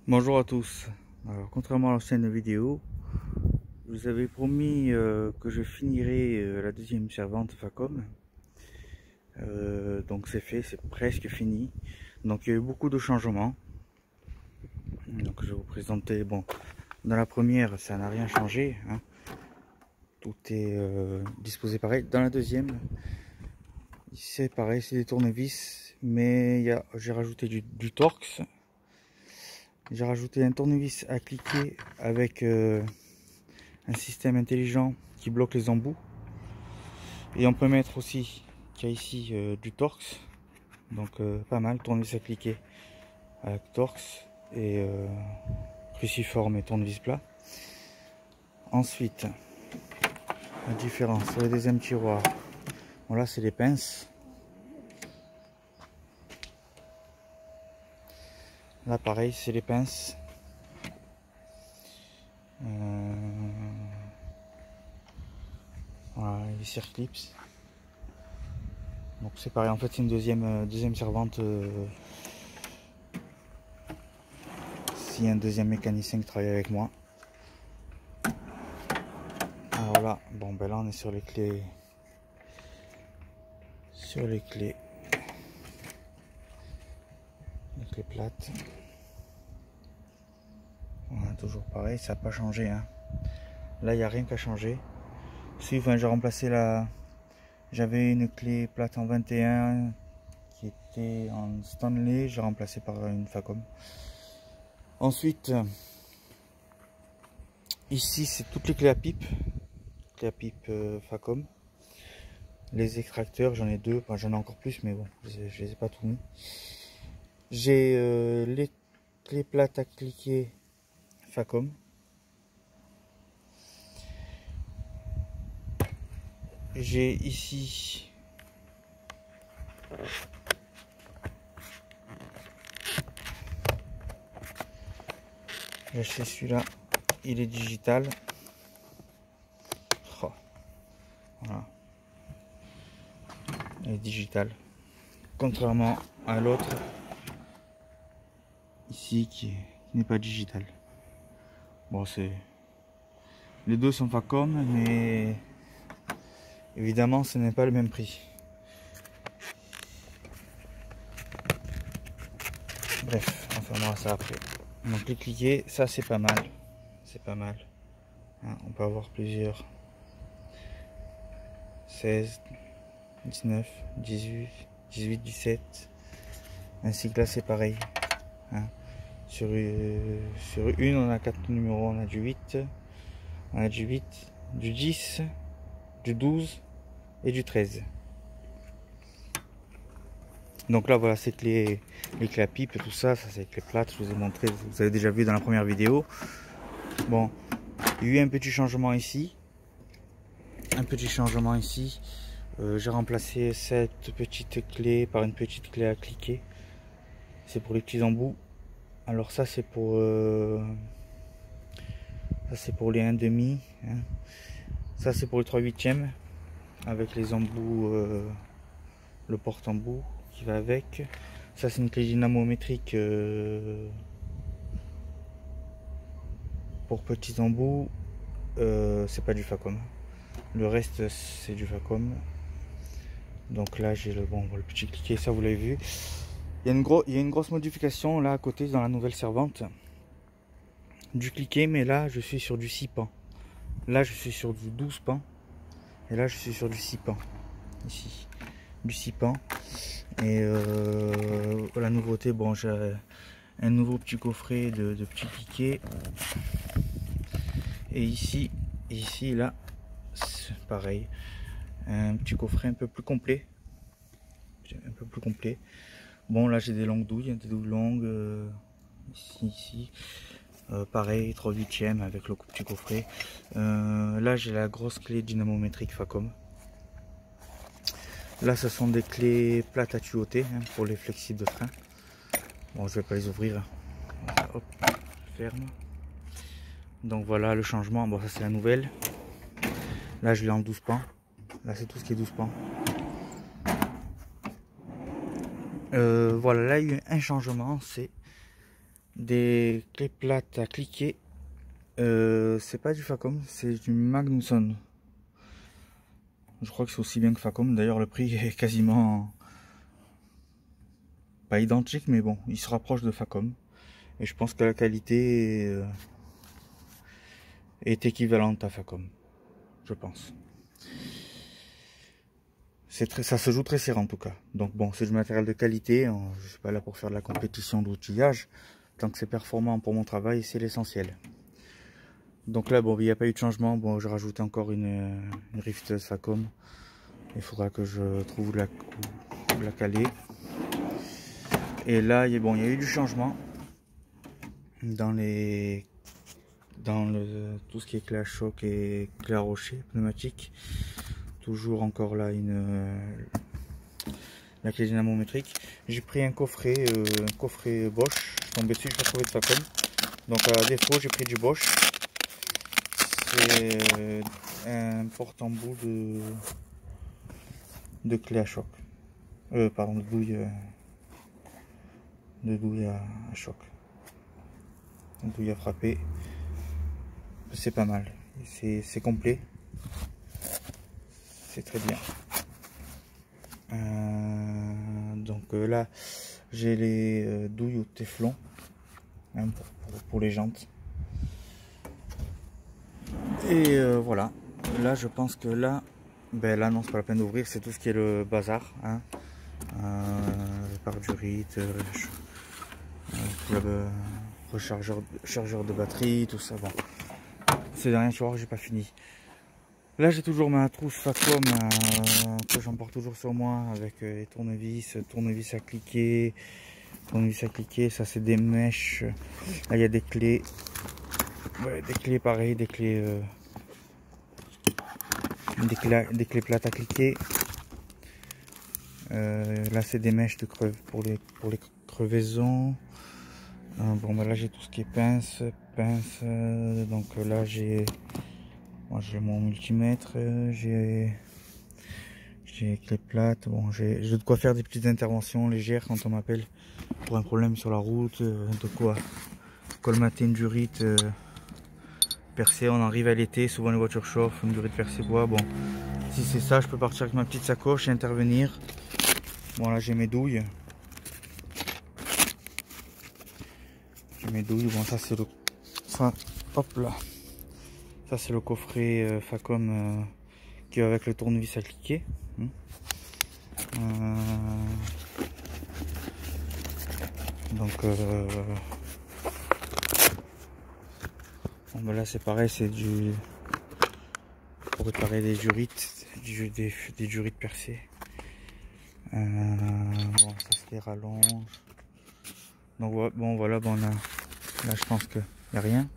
Bonjour à tous. Alors, contrairement à l'ancienne vidéo, je vous avais promis que je finirais la deuxième servante Facom. Donc c'est fait, c'est presque fini. Donc il y a eu beaucoup de changements. Donc je vais vous présenter. Bon, dans la première, ça n'a rien changé, hein. Tout est disposé pareil. Dans la deuxième, c'est pareil, c'est des tournevis, mais j'ai rajouté du Torx. J'ai rajouté un tournevis à cliquer avec un système intelligent qui bloque les embouts. Et on peut mettre aussi qu'il y a ici du Torx. Donc pas mal, tournevis à cliquer avec Torx et cruciforme et tournevis plat. Ensuite, la différence sur les deuxièmes tiroirs. Bon, là c'est les pinces. Là pareil, c'est les pinces. Voilà, les circlips. Donc c'est pareil, en fait c'est une deuxième servante. S'il y a un deuxième mécanicien qui travaille avec moi. Alors là, bon ben là on est sur les clés. Les clés plates. Voilà, toujours pareil, ça n'a pas changé, hein. Là il n'y a rien qu'à changer. Si, enfin, j'ai remplacé j'avais une clé plate en 21 qui était en Stanley, j'ai remplacé par une Facom. Ensuite, ici c'est toutes les clés à pipe. Facom. Les extracteurs, j'en ai deux, enfin, j'en ai encore plus, mais bon, je les ai pas tous mis. J'ai les clés plates à cliquer Facom. J'ai ici j'ai acheté celui-là, il est digital. Oh, voilà. Il est digital. Contrairement à l'autre ici qui n'est pas digital. Bon, les deux sont Facom, mais évidemment ce n'est pas le même prix. Bref, on fermera ça après. Donc les cliquets, ça c'est pas mal. C'est pas mal. Hein, on peut avoir plusieurs. 16, 19, 18, 18, 17. Ainsi que là c'est pareil. Hein. Sur une on a 4 numéros, on a du 8. On a du 8, du 10, du 12 et du 13. Donc là voilà, c'est les clés à pipe et tout ça, c'est les clés plates, je vous ai montré, vous avez déjà vu dans la première vidéo. Bon, il y a eu un petit changement ici. J'ai remplacé cette petite clé par une petite clé à cliquer. C'est pour les petits embouts. Alors ça c'est pour les 1,5, hein. Ça c'est pour le 3/8 avec les embouts, le porte-embout qui va avec. Ça c'est une clé dynamométrique pour petits embouts. C'est pas du Facom. Le reste c'est du Facom. Donc là j'ai le petit cliquet, ça vous l'avez vu. Il y a une grosse modification là à côté dans la nouvelle servante. Du cliquet, mais là je suis sur du 6 pans. Là je suis sur du 12 pans. Et là je suis sur du 6 pans. Ici. Du 6 pans. Et la nouveauté, bon, j'ai un nouveau petit coffret de petits cliquets. Et ici là, c'est pareil. Un petit coffret un peu plus complet. Bon, là j'ai des longues douilles, des douilles longues. Ici. Pareil, 3/8 avec le petit coffret. Là j'ai la grosse clé dynamométrique Facom. Là ce sont des clés plates à tuyauter, hein, pour les flexibles de frein. Bon, je vais pas les ouvrir. Hop, je ferme. Donc voilà le changement. Bon, ça c'est la nouvelle. Là je l'ai en 12 pans. Là c'est tout ce qui est 12 pans. Voilà, là il y a eu un changement, c'est des clés plates à cliquer. C'est pas du Facom, c'est du Magnusson. Je crois que c'est aussi bien que Facom. D'ailleurs, le prix est quasiment pas identique, mais bon, il se rapproche de Facom. Et je pense que la qualité est équivalente à Facom, je pense. Ça se joue très serré en tout cas. Donc bon, c'est du matériel de qualité. Je suis pas là pour faire de la compétition d'outillage. Tant que c'est performant pour mon travail, c'est l'essentiel. Donc là, bon, il n'y a pas eu de changement. Bon, j'ai rajouté encore une rifteuse Facom. Il faudra que je trouve la caler. Et là, bon, il y a eu du changement dans tout ce qui est clé à choc et clé à rocher pneumatique. Toujours encore là la clé dynamométrique. J'ai pris un coffret Bosch. Je suis tombé dessus, je n'ai pas trouvé de Facom. Donc à défaut, j'ai pris du Bosch. C'est un porte-embout de clé à choc. Pardon, de douille à choc. Une douille à frapper. C'est pas mal. C'est complet. C'est très bien. Donc là, j'ai les douilles au téflon hein, pour les jantes. Et voilà. Là, je pense que là, là non, c'est pas la peine d'ouvrir. C'est tout ce qui est le bazar. Hein. Pare-durite, chargeur de batterie, tout ça. Bon, c'est rien, tu vois, j'ai pas fini. Là, j'ai toujours ma trousse Facom que j'emporte toujours sur moi avec les tournevis à cliquer. Ça c'est des mèches. Là, il y a des clés. Ouais, des clés pareil, des clés plates à cliquer. Là, c'est des mèches pour les crevaisons. Bon, là, j'ai tout ce qui est pince. Donc là, j'ai mon multimètre, j'ai clé plate. Bon, j'ai de quoi faire des petites interventions légères quand on m'appelle pour un problème sur la route, de quoi colmater une durite percée. On arrive à l'été, souvent les voitures chauffent, une durite percée bois. Bon, si c'est ça, je peux partir avec ma petite sacoche et intervenir. Bon, là j'ai mes douilles. Bon, ça c'est hop là. Ça c'est le coffret Facom qui va avec le tournevis à cliquer. Donc bon, là c'est pareil, c'est pour réparer des durites, des durites percées. Bon, ça se les rallonge. Donc bon voilà, bon là je pense qu'il n'y a rien.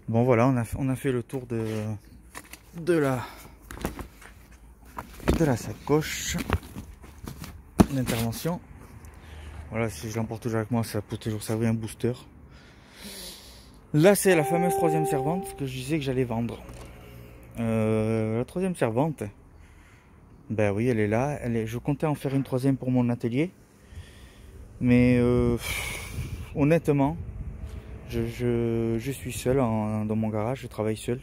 Bon voilà, on a fait le tour de la sacoche d'intervention. Voilà, si je l'emporte toujours avec moi, ça peut toujours servir un booster. Là, c'est la fameuse troisième servante que je disais que j'allais vendre. La troisième servante, ben oui, elle est là. Je comptais en faire une troisième pour mon atelier. Mais honnêtement, je suis seul dans mon garage, je travaille seul.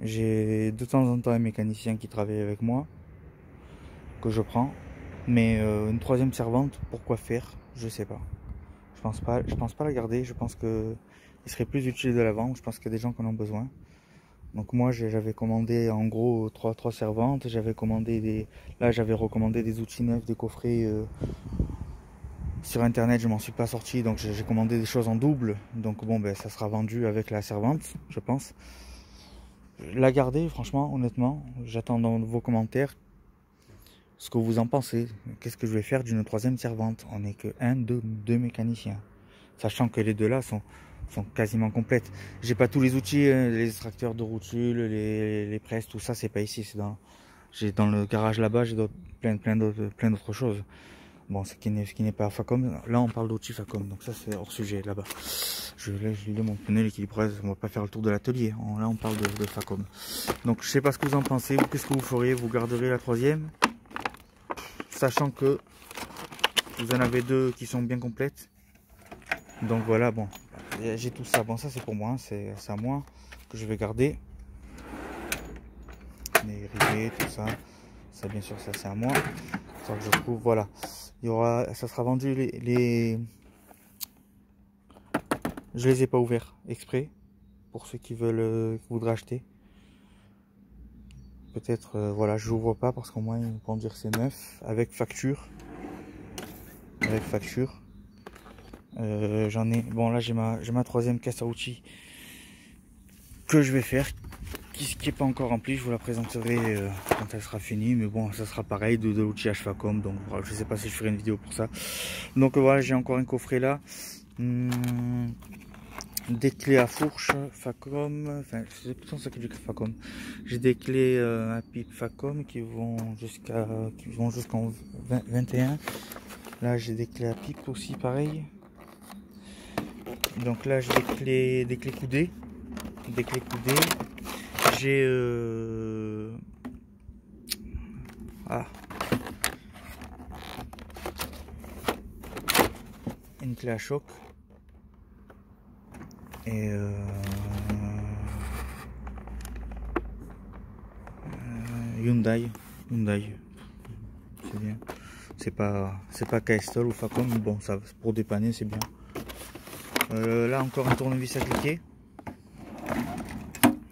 J'ai de temps en temps un mécanicien qui travaille avec moi, que je prends. Mais une troisième servante, pourquoi faire? Je sais pas. Je pense pas la garder. Je pense que il serait plus utile de la vendre. Je pense qu'il y a des gens qui en ont besoin. Donc moi j'avais commandé en gros trois servantes. J'avais recommandé des outils neufs, des coffrets sur internet. Je m'en suis pas sorti, donc j'ai commandé des choses en double. Donc bon, ça sera vendu avec la servante, je pense. La garder, franchement, honnêtement, j'attends dans vos commentaires ce que vous en pensez. Qu'est-ce que je vais faire d'une troisième servante? On n'est que deux mécaniciens, sachant que les deux là sont quasiment complètes. J'ai pas tous les outils, les extracteurs de rotules, les presses, tout ça, c'est pas ici. J'ai dans le garage là-bas, j'ai plein d'autres choses. Bon, ce qui n'est pas Facom. Là, on parle d'outils Facom, donc ça c'est hors sujet là-bas. Je lui mon pneu, l'équilibrage. On va pas faire le tour de l'atelier. Là, on parle de Facom. Donc, je sais pas ce que vous en pensez. Qu'est-ce que vous feriez? Vous garderez la troisième, sachant que vous en avez deux qui sont bien complètes. Donc voilà, bon, j'ai tout ça. Bon, ça c'est pour moi, c'est à moi que je vais garder. Les rivets, tout ça. Ça, bien sûr, ça c'est à moi. Ça que je trouve, voilà. Il y aura, ça sera vendu Je les ai pas ouverts exprès pour ceux qui veulent, qui voudraient acheter. Peut-être, voilà, je l'ouvre pas parce qu'au moins ils vont dire c'est neuf avec facture. Avec facture. J'en ai. Bon, là j'ai ma troisième caisse à outils que je vais faire, qui est pas encore remplie. Je vous la présenterai quand elle sera finie, mais bon, ça sera pareil de l'outil Facom. Donc voilà, je sais pas si je ferai une vidéo pour ça. Donc voilà, j'ai encore un coffret là. Des clés à fourche Facom, enfin c'est plutôt ça que du Facom. J'ai des clés à pipe Facom qui vont jusqu'en 21. Là j'ai des clés à pipe aussi pareil. Donc là j'ai des clés coudées. J'ai une clé à choc. Et Hyundai, c'est bien. C'est pas Castrol ou Facom, mais bon, ça pour dépanner c'est bien. Là encore un tournevis à cliquer.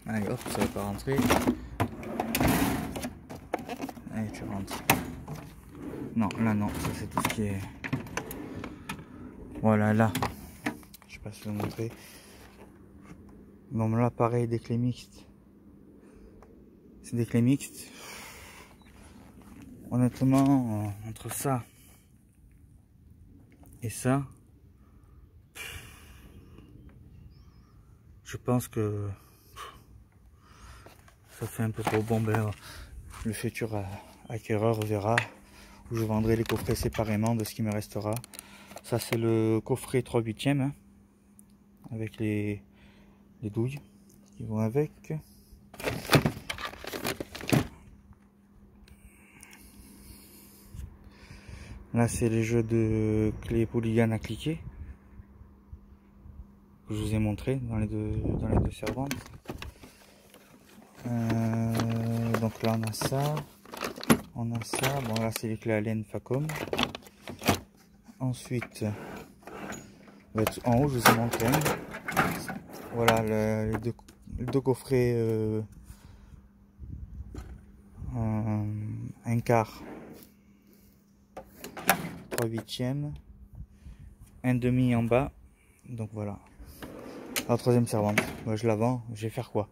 Allez hop, ça va pas rentrer. Allez, tu rentres. Non, là non, ça c'est tout ce qui est. Voilà, là. Je sais pas si je vais vous montrer. Bon, là pareil, des clés mixtes. C'est des clés mixtes. Honnêtement, entre ça et ça, je pense que ça fait un peu trop. Bon, ben, le futur acquéreur verra où je vendrai les coffrets séparément de ce qui me restera. Ça, c'est le coffret 3/8, hein, avec les douilles qui vont avec. Là, c'est les jeux de clés polygone à cliquer que je vous ai montré dans les deux servantes. Donc là, on a ça. Bon, là, c'est les clés à laine Facom. Ensuite, en haut, je vous ai montré. Voilà, les deux coffrets. Un quart, 3/8, un demi en bas. Donc voilà, la troisième servante. Moi, je la vends, je vais faire quoi?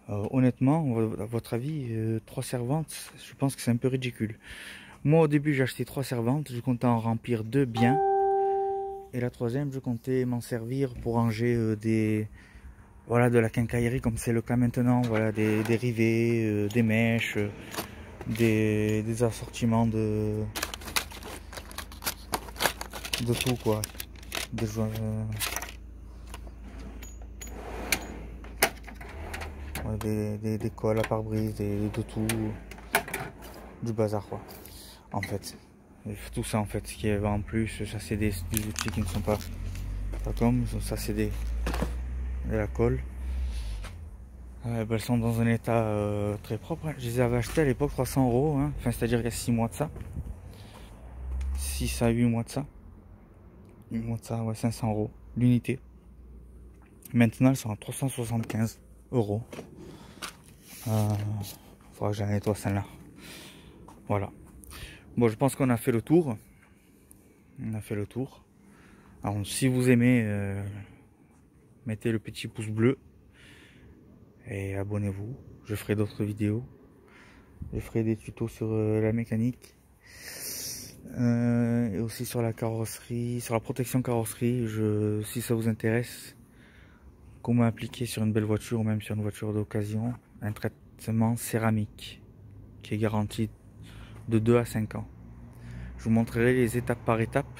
Honnêtement, à votre avis, 3 servantes, je pense que c'est un peu ridicule. Moi, au début, j'ai acheté 3 servantes, je comptais en remplir 2 bien, et la troisième, je comptais m'en servir pour ranger voilà, de la quincaillerie, comme c'est le cas maintenant. Voilà, des rivets, des mèches, des assortiments de tout, quoi. Des joints, des cols à pare-brise, de tout, du bazar, quoi. En fait, et tout ça, en fait, ce qui est en plus, ça c'est des outils qui ne sont pas comme ça, c'est de la colle. Elles sont dans un état très propre. Je les avais achetées à l'époque 300 €, hein. Enfin, c'est-à-dire qu'il y a 6 mois de ça, 6 à 8 mois de ça. 8 mois de ça, ouais, 500 € l'unité. Maintenant, elles sont à 375 €. Faudra que j'en nettoie celle-là. Voilà. Bon, je pense qu'on a fait le tour. Alors, si vous aimez, mettez le petit pouce bleu et abonnez-vous. Je ferai d'autres vidéos. Je ferai des tutos sur la mécanique et aussi sur la carrosserie, sur la protection carrosserie. Si ça vous intéresse, comment appliquer sur une belle voiture ou même sur une voiture d'occasion un traitement céramique qui est garanti de 2 à 5 ans. Je vous montrerai les étapes par étape,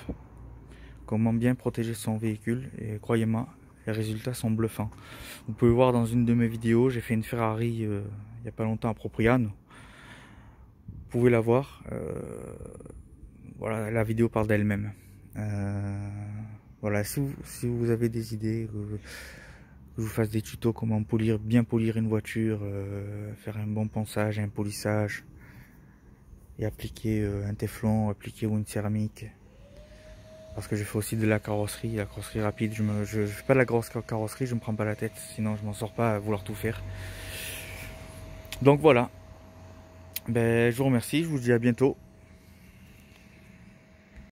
comment bien protéger son véhicule, et croyez-moi, les résultats sont bluffants. Vous pouvez voir dans une de mes vidéos, j'ai fait une Ferrari il n'y a pas longtemps à Propriano. Vous pouvez la voir. Voilà, la vidéo parle d'elle-même. Voilà, si vous avez des idées, que je vous fasse des tutos comment polir, bien polir une voiture, faire un bon ponçage, un polissage, et appliquer un téflon, appliquer ou une céramique. Parce que je fais aussi de la carrosserie rapide. Je fais pas de la grosse carrosserie, je me prends pas la tête, sinon je m'en sors pas à vouloir tout faire. Donc voilà. Ben, je vous remercie, je vous dis à bientôt.